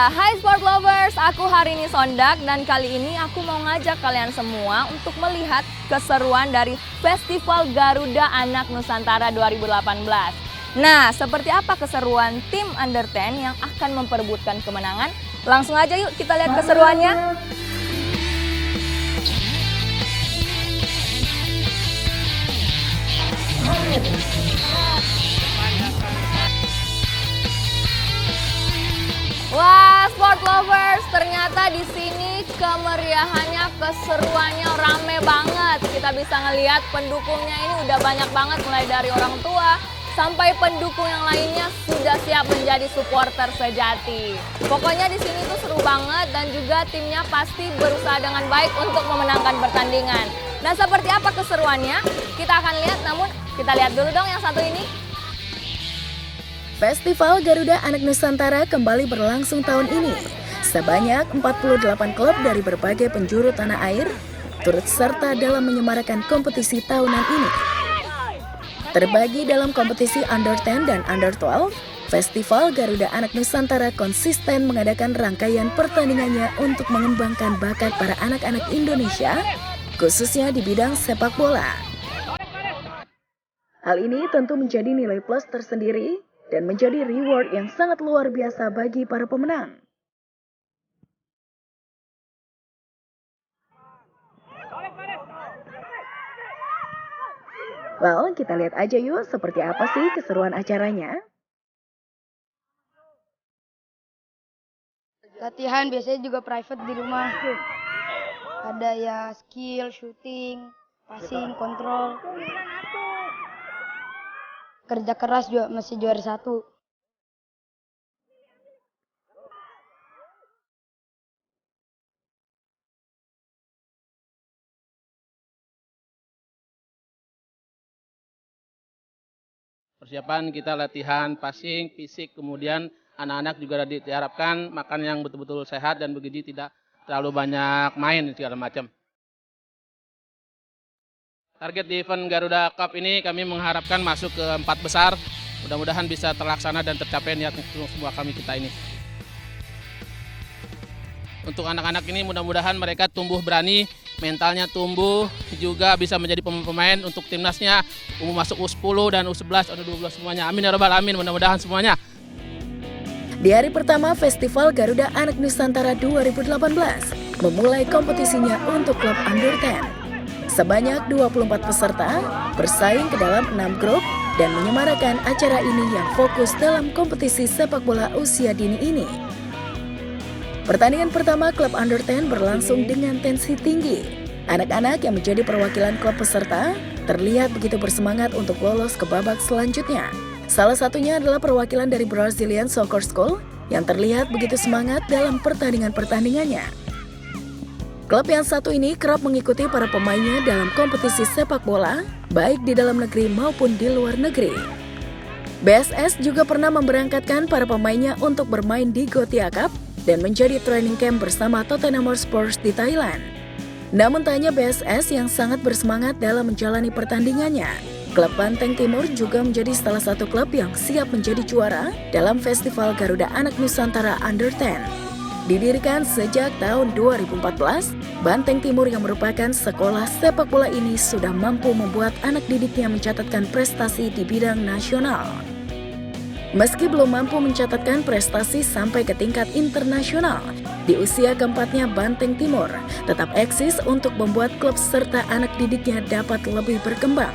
Hai sport lovers, aku hari ini Sondak dan kali ini aku mau ngajak kalian semua untuk melihat keseruan dari Festival Garuda Anak Nusantara 2018. Nah, seperti apa keseruan tim Under 10 yang akan memperebutkan kemenangan? Langsung aja yuk kita lihat keseruannya. Wah, sport lovers, ternyata di sini kemeriahannya, keseruannya rame banget. Kita bisa ngelihat pendukungnya ini udah banyak banget, mulai dari orang tua sampai pendukung yang lainnya sudah siap menjadi supporter sejati. Pokoknya di sini tuh seru banget dan juga timnya pasti berusaha dengan baik untuk memenangkan pertandingan. Nah, seperti apa keseruannya? Kita akan lihat, namun kita lihat dulu dong yang satu ini. Festival Garuda Anak Nusantara kembali berlangsung tahun ini. Sebanyak 48 klub dari berbagai penjuru tanah air turut serta dalam menyemarakan kompetisi tahunan ini. Terbagi dalam kompetisi Under 10 dan Under 12, Festival Garuda Anak Nusantara konsisten mengadakan rangkaian pertandingannya untuk mengembangkan bakat para anak-anak Indonesia, khususnya di bidang sepak bola. Hal ini tentu menjadi nilai plus tersendiri dan menjadi reward yang sangat luar biasa bagi para pemenang. Well, kita lihat aja yuk seperti apa sih keseruan acaranya. Latihan biasanya juga private di rumah. Ada ya skill, shooting, passing, kontrol. Kerja keras juga masih juara 1. Persiapan kita latihan passing, fisik, kemudian anak-anak juga diharapkan makan yang betul-betul sehat dan bergizi, tidak terlalu banyak main segala macam. Target di event Garuda Cup ini kami mengharapkan masuk ke 4 besar. Mudah-mudahan bisa terlaksana dan tercapai niat semua kita ini. Untuk anak-anak ini mudah-mudahan mereka tumbuh berani, mentalnya tumbuh, juga bisa menjadi pemain untuk timnasnya, masuk U10 dan U11, U12 semuanya. Amin ya rabbal alamin, mudah-mudahan semuanya. Di hari pertama Festival Garuda Anak Nusantara 2018 memulai kompetisinya untuk klub Under 10. Sebanyak 24 peserta bersaing ke dalam 6 grup dan menyemarakan acara ini yang fokus dalam kompetisi sepak bola usia dini ini. Pertandingan pertama klub Under 10 berlangsung dengan tensi tinggi. Anak-anak yang menjadi perwakilan klub peserta terlihat begitu bersemangat untuk lolos ke babak selanjutnya. Salah satunya adalah perwakilan dari Brazilian Soccer School yang terlihat begitu semangat dalam pertandingan-pertandingannya. Klub yang satu ini kerap mengikuti para pemainnya dalam kompetisi sepak bola, baik di dalam negeri maupun di luar negeri. BSS juga pernah memberangkatkan para pemainnya untuk bermain di Gothia Cup dan menjadi training camp bersama Tottenham Hotspur di Thailand. Namun tak hanya BSS yang sangat bersemangat dalam menjalani pertandingannya. Klub Banteng Timur juga menjadi salah satu klub yang siap menjadi juara dalam Festival Garuda Anak Nusantara Under 10. Didirikan sejak tahun 2014, Banteng Timur yang merupakan sekolah sepak bola ini sudah mampu membuat anak didiknya mencatatkan prestasi di bidang nasional. Meski belum mampu mencatatkan prestasi sampai ke tingkat internasional, di usia keempatnya Banteng Timur tetap eksis untuk membuat klub serta anak didiknya dapat lebih berkembang.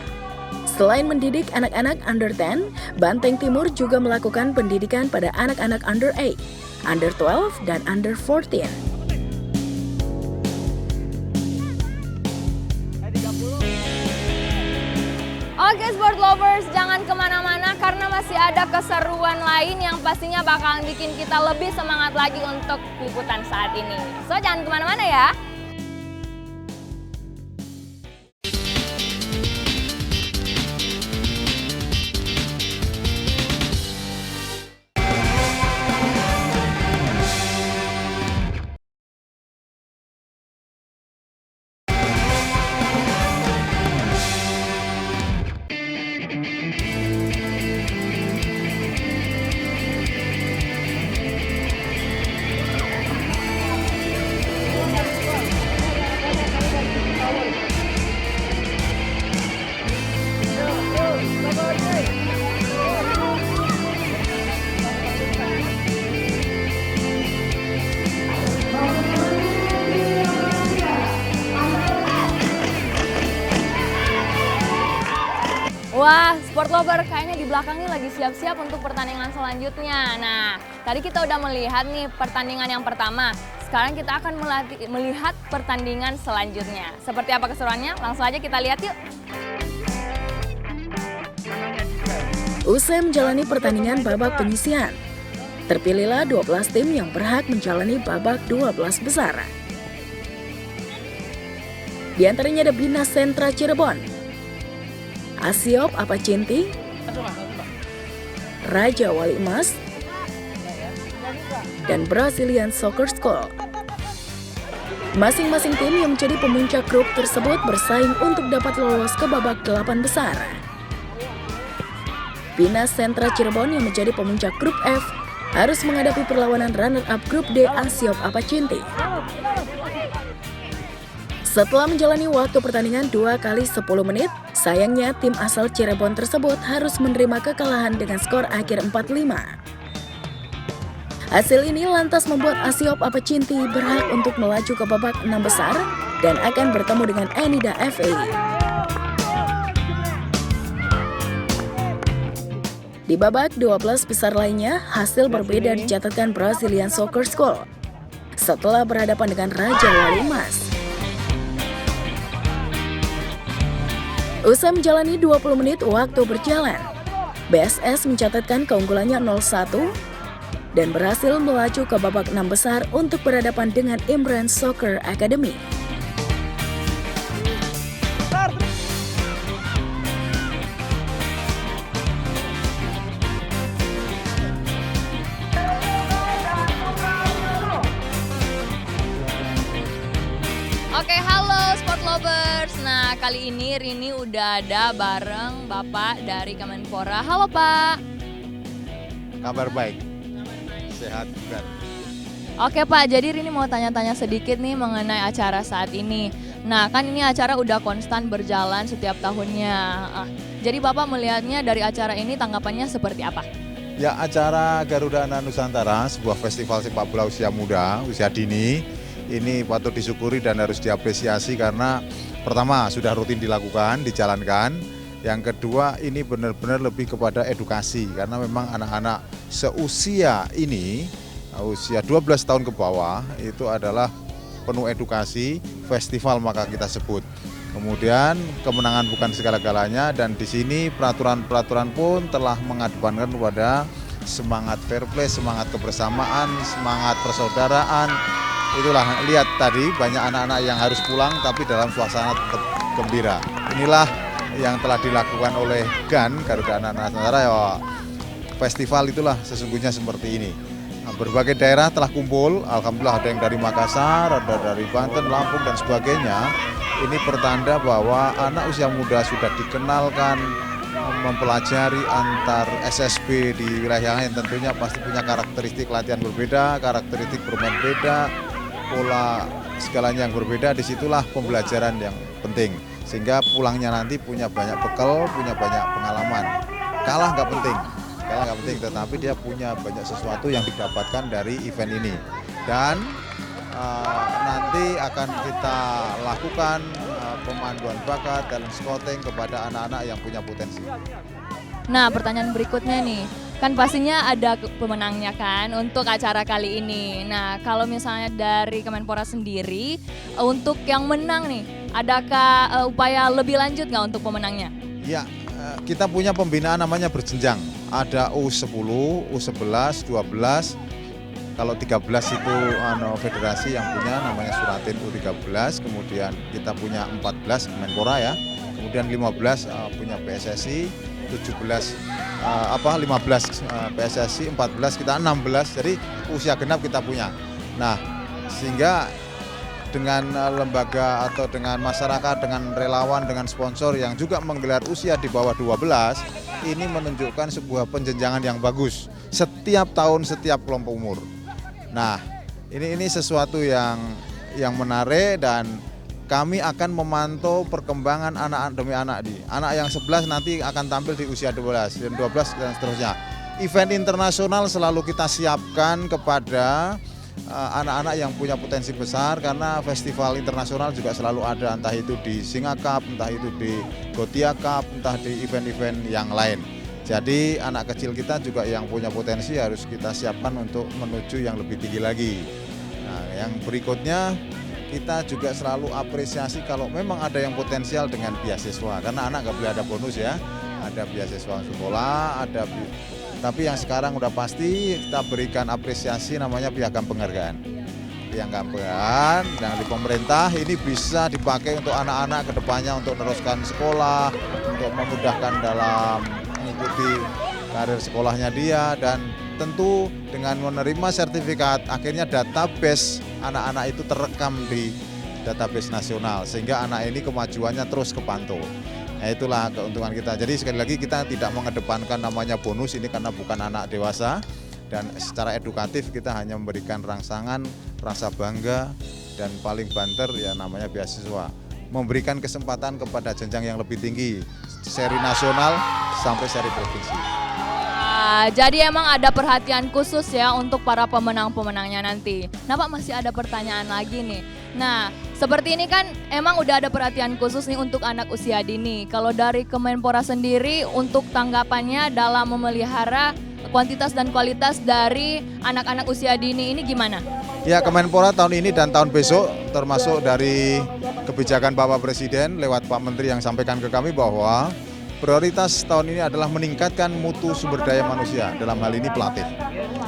Selain mendidik anak-anak Under 10, Banteng Timur juga melakukan pendidikan pada anak-anak Under 8, Under 12, dan Under 14. Oke sport lovers, jangan kemana-mana karena masih ada keseruan lain yang pastinya bakalan bikin kita lebih semangat lagi untuk liputan saat ini. So jangan kemana-mana ya. Wah, sport lover kayaknya di belakang nih lagi siap-siap untuk pertandingan selanjutnya. Nah, tadi kita udah melihat nih pertandingan yang pertama. Sekarang kita akan melihat pertandingan selanjutnya. Seperti apa keseruannya? Langsung aja kita lihat yuk. Usai menjalani pertandingan babak penyisihan, terpilihlah 12 tim yang berhak menjalani babak 12 besar. Di antaranya ada Bina Sentra Cirebon, Asiop Apacinti, Raja Wali Emas, dan Brazilian Soccer School. Masing-masing tim yang menjadi pemuncak grup tersebut bersaing untuk dapat lolos ke babak 8 besar. Bina Sentra Cirebon yang menjadi pemuncak grup F harus menghadapi perlawanan runner-up grup D Asiop Apacinti. Setelah menjalani waktu pertandingan 2 kali 10 menit, sayangnya tim asal Cirebon tersebut harus menerima kekalahan dengan skor akhir 4-5. Hasil ini lantas membuat Asiop Apacinti berhak untuk melaju ke babak 6 besar dan akan bertemu dengan Enida FA. Di babak 12 besar lainnya, hasil berbeda dicatatkan Brazilian Soccer School setelah berhadapan dengan Raja Wali Emas. Usai menjalani 20 menit waktu berjalan, BSS mencatatkan keunggulannya 0-1 dan berhasil melaju ke babak 6 besar untuk berhadapan dengan Imran Soccer Academy. Oke, halo Sport Lovers. Nah, kali ini Rini udah ada bareng Bapak dari Kemenpora. Halo Pak. Kabar baik, sehat bukan? Oke Pak, jadi Rini mau tanya-tanya sedikit nih mengenai acara saat ini. Nah, kan ini acara udah konstan berjalan setiap tahunnya. Jadi Bapak melihatnya dari acara ini tanggapannya seperti apa? Ya, acara Garuda Anak Nusantara, sebuah festival sepak bola usia muda, usia dini, ini patut disyukuri dan harus diapresiasi karena pertama sudah rutin dilakukan, dijalankan. Yang kedua ini benar-benar lebih kepada edukasi karena memang anak-anak seusia ini, usia 12 tahun ke bawah itu adalah penuh edukasi, festival maka kita sebut. Kemudian kemenangan bukan segala-galanya dan di sini peraturan-peraturan pun telah mengedepankan kepada semangat fair play, semangat kebersamaan, semangat persaudaraan. Itulah, lihat tadi banyak anak-anak yang harus pulang tapi dalam suasana tetap gembira. Inilah yang telah dilakukan oleh GAN, Garuda Anak Nusantara, ya, festival itulah sesungguhnya seperti ini. Nah, berbagai daerah telah kumpul, alhamdulillah ada yang dari Makassar, ada dari Banten, Lampung dan sebagainya. Ini pertanda bahwa anak usia muda sudah dikenalkan mempelajari antar SSB di wilayah yang tentunya pasti punya karakteristik latihan berbeda, karakteristik bermain beda, pola segalanya yang berbeda. Disitulah pembelajaran yang penting sehingga pulangnya nanti punya banyak bekal, punya banyak pengalaman. Kalah nggak penting, tetapi dia punya banyak sesuatu yang didapatkan dari event ini. Dan nanti akan kita lakukan pemanduan bakat dan scouting kepada anak-anak yang punya potensi. Nah, pertanyaan berikutnya nih, kan pastinya ada pemenangnya kan untuk acara kali ini. Nah, kalau misalnya dari Kemenpora sendiri, untuk yang menang nih, adakah upaya lebih lanjut nggak untuk pemenangnya? Ya, kita punya pembinaan namanya berjenjang. Ada U10, U11, 12. Kalau 13 itu federasi yang punya namanya Suratin U13. Kemudian kita punya 14 Kemenpora ya. Kemudian 15 punya PSSI. 15 PSSI, 14 kita 16, jadi usia genap kita punya. Nah, sehingga dengan lembaga atau dengan masyarakat, dengan relawan, dengan sponsor yang juga menggelar usia di bawah 12, ini menunjukkan sebuah penjenjangan yang bagus setiap tahun, setiap kelompok umur. Nah, ini sesuatu yang menarik dan kami akan memantau perkembangan anak demi anak. Anak yang 11 nanti akan tampil di usia 12 dan seterusnya. Event internasional selalu kita siapkan kepada anak-anak yang punya potensi besar, karena festival internasional juga selalu ada, entah itu di Singa Cup, entah itu di Gotia Cup, entah di event-event yang lain. Jadi anak kecil kita juga yang punya potensi harus kita siapkan untuk menuju yang lebih tinggi lagi. Nah, yang berikutnya kita juga selalu apresiasi kalau memang ada yang potensial dengan beasiswa, karena anak nggak boleh ada bonus ya, ada beasiswa sekolah, tapi yang sekarang udah pasti kita berikan apresiasi namanya piagam penghargaan. Piagam penghargaan dari pemerintah ini bisa dipakai untuk anak-anak ke depannya untuk meneruskan sekolah, untuk memudahkan dalam mengikuti karir sekolahnya dia, dan tentu dengan menerima sertifikat akhirnya database anak-anak itu terekam di database nasional sehingga anak ini kemajuannya terus kepantau. Nah, itulah keuntungan kita. Jadi sekali lagi kita tidak mengedepankan namanya bonus ini karena bukan anak dewasa, dan secara edukatif kita hanya memberikan rangsangan, rasa bangga, dan paling banter ya namanya beasiswa. Memberikan kesempatan kepada jenjang yang lebih tinggi, seri nasional sampai seri provinsi. Jadi emang ada perhatian khusus ya untuk para pemenang-pemenangnya nanti. Nah Pak, masih ada pertanyaan lagi nih. Nah, seperti ini kan emang udah ada perhatian khusus nih untuk anak usia dini. Kalau dari Kemenpora sendiri untuk tanggapannya dalam memelihara kuantitas dan kualitas dari anak-anak usia dini ini gimana? Ya, Kemenpora tahun ini dan tahun besok termasuk dari kebijakan Bapak Presiden lewat Pak Menteri yang sampaikan ke kami bahwa prioritas tahun ini adalah meningkatkan mutu sumber daya manusia, dalam hal ini pelatih.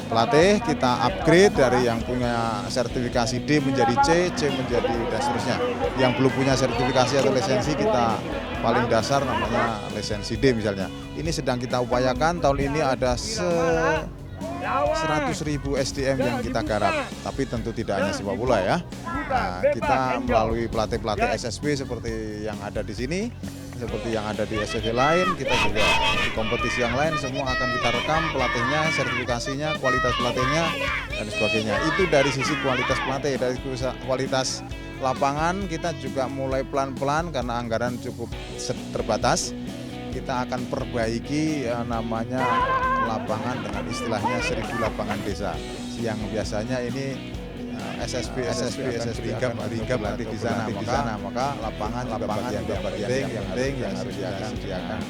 Pelatih kita upgrade dari yang punya sertifikasi D menjadi C menjadi dan seterusnya. Yang belum punya sertifikasi atau lisensi kita paling dasar namanya lisensi D misalnya. Ini sedang kita upayakan, tahun ini ada 100.000 SDM yang kita garap, tapi tentu tidak hanya sepak bola ya. Nah, kita melalui pelatih-pelatih SSB seperti yang ada di sini, seperti yang ada di SSB lain, kita juga di kompetisi yang lain semua akan kita rekam pelatihnya, sertifikasinya, kualitas pelatihnya, dan sebagainya. Itu dari sisi kualitas pelatih. Dari kualitas lapangan kita juga mulai pelan-pelan karena anggaran cukup terbatas. Kita akan perbaiki namanya lapangan dengan istilahnya 1000 lapangan desa, yang biasanya ini SSB akan ringkap nanti di sana, maka lapangan juga bagian yang penting yang harus disediakan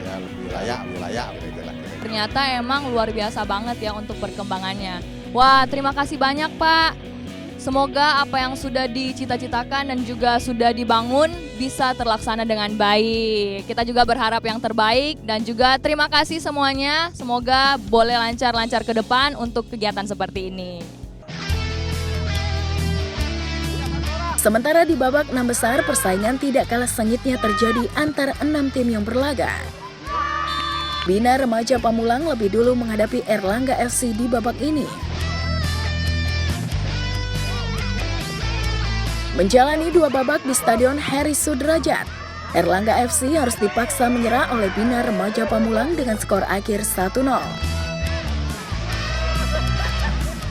ya lebih layak gitu lah. Ternyata emang luar biasa banget ya untuk perkembangannya. Wah, terima kasih banyak Pak. Semoga apa yang sudah dicita-citakan dan juga sudah dibangun bisa terlaksana dengan baik. Kita juga berharap yang terbaik dan juga terima kasih semuanya. Semoga boleh lancar-lancar ke depan untuk kegiatan seperti ini. Sementara di babak 6 besar, persaingan tidak kalah sengitnya terjadi antara 6 tim yang berlaga. Bina Remaja Pamulang lebih dulu menghadapi Erlangga FC di babak ini. Menjalani 2 babak di Stadion Heri Sudrajat, Erlangga FC harus dipaksa menyerah oleh Bina Remaja Pamulang dengan skor akhir 1-0.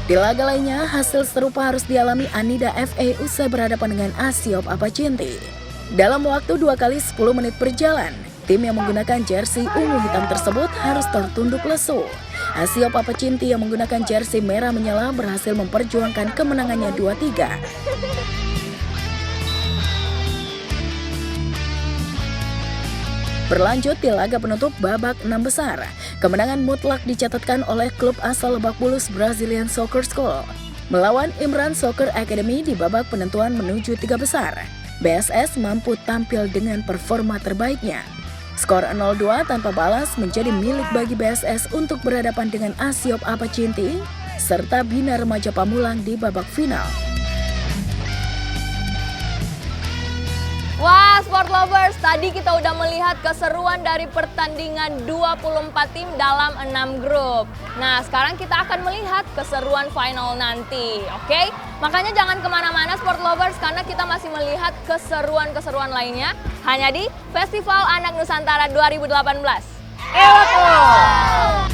Di laga lainnya, hasil serupa harus dialami Anida FA usai berhadapan dengan Asiop Apacinti. Dalam waktu 2 kali 10 menit berjalan, tim yang menggunakan jersey ungu hitam tersebut harus tertunduk lesu. Asiop Apacinti yang menggunakan jersey merah menyala berhasil memperjuangkan kemenangannya 2-3. Berlanjut di laga penutup babak 6 besar, kemenangan mutlak dicatatkan oleh klub asal Lebak Bulus Brazilian Soccer School melawan Imran Soccer Academy di babak penentuan menuju 3 besar. BSS mampu tampil dengan performa terbaiknya. Skor 0-2 tanpa balas menjadi milik bagi BSS untuk berhadapan dengan Asiop Apacinti serta Bina Remaja Pamulang di babak final. Wah, Sport Lovers, tadi kita udah melihat keseruan dari pertandingan 24 tim dalam 6 grup. Nah, sekarang kita akan melihat keseruan final nanti, oke? Makanya jangan kemana-mana Sport Lovers, karena kita masih melihat keseruan-keseruan lainnya hanya di Festival Anak Nusantara 2018. Ewa!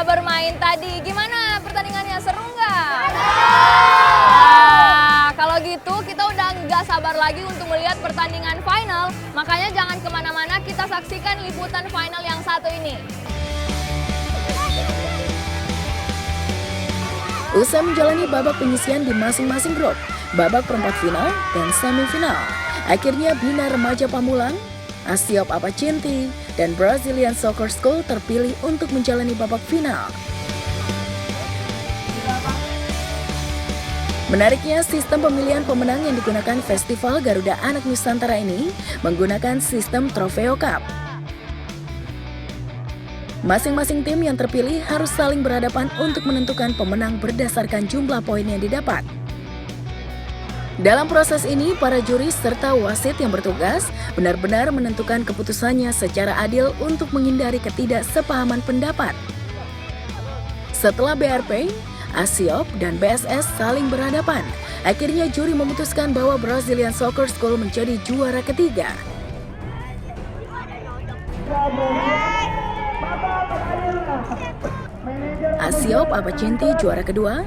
bermain tadi. Gimana pertandingannya, seru nggak? Nah, kalau gitu kita udah nggak sabar lagi untuk melihat pertandingan final. Makanya jangan kemana-mana, kita saksikan liputan final yang satu ini. Usai menjalani babak penyisian di masing-masing grup, babak perempat final dan semifinal, akhirnya Bina Remaja Pamulang, Asiop Apacinti, dan Brazilian Soccer School terpilih untuk menjalani babak final. Menariknya, sistem pemilihan pemenang yang digunakan Festival Garuda Anak Nusantara ini menggunakan sistem Trofeo Cup. Masing-masing tim yang terpilih harus saling berhadapan untuk menentukan pemenang berdasarkan jumlah poin yang didapat. Dalam proses ini, para juri serta wasit yang bertugas benar-benar menentukan keputusannya secara adil untuk menghindari ketidaksepahaman pendapat. Setelah BRP, Asiop dan BSS saling berhadapan, akhirnya juri memutuskan bahwa Brazilian Soccer School menjadi juara ketiga. Asiop Apacinti juara kedua,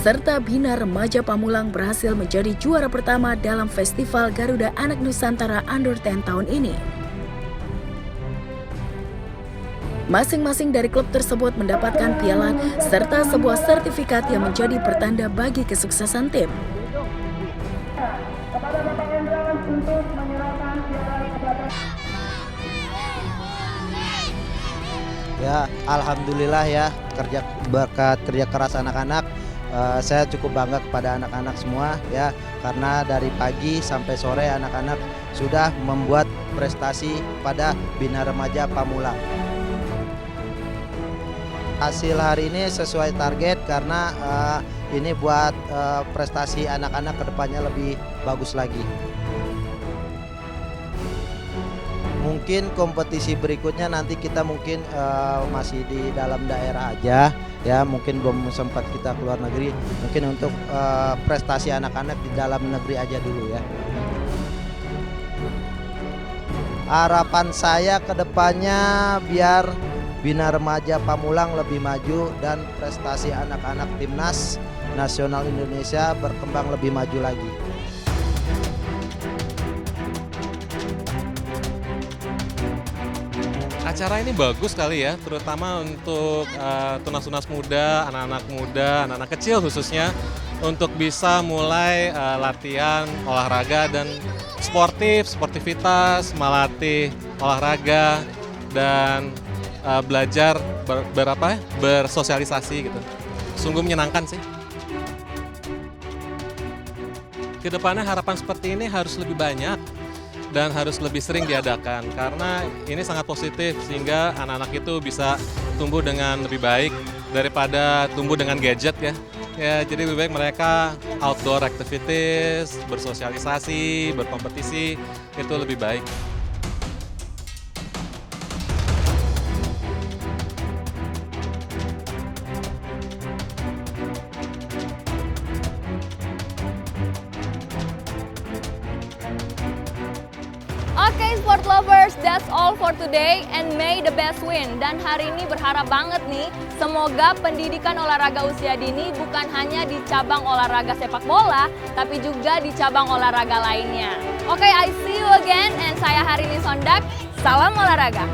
serta Bina Remaja Pamulang berhasil menjadi juara pertama dalam Festival Garuda Anak Nusantara Under 10 tahun ini. Masing-masing dari klub tersebut mendapatkan piala serta sebuah sertifikat yang menjadi pertanda bagi kesuksesan tim. Ya, alhamdulillah ya, berkat kerja keras anak-anak, saya cukup bangga kepada anak-anak semua ya, karena dari pagi sampai sore anak-anak sudah membuat prestasi pada Bina Remaja Pamulang. Hasil hari ini sesuai target karena ini buat prestasi anak-anak kedepannya lebih bagus lagi. Mungkin kompetisi berikutnya nanti kita mungkin masih di dalam daerah aja ya, mungkin belum sempat kita keluar negeri, mungkin untuk prestasi anak-anak di dalam negeri aja dulu ya. Harapan saya kedepannya biar Bina Remaja Pamulang lebih maju dan prestasi anak-anak timnas nasional Indonesia berkembang lebih maju lagi. Acara ini bagus sekali ya, terutama untuk tunas-tunas muda, anak-anak kecil khususnya, untuk bisa mulai latihan olahraga dan sportivitas, melatih olahraga dan belajar bersosialisasi gitu. Sungguh menyenangkan sih. Kedepannya harapan seperti ini harus lebih banyak dan harus lebih sering diadakan karena ini sangat positif sehingga anak-anak itu bisa tumbuh dengan lebih baik daripada tumbuh dengan gadget ya. Ya, jadi lebih baik mereka outdoor activities, bersosialisasi, berkompetisi, itu lebih baik. Oke, sport lovers, that's all for today and may the best win. Dan hari ini berharap banget nih, semoga pendidikan olahraga usia dini bukan hanya di cabang olahraga sepak bola, tapi juga di cabang olahraga lainnya. Oke, I see you again and saya Harini Sondak, salam olahraga.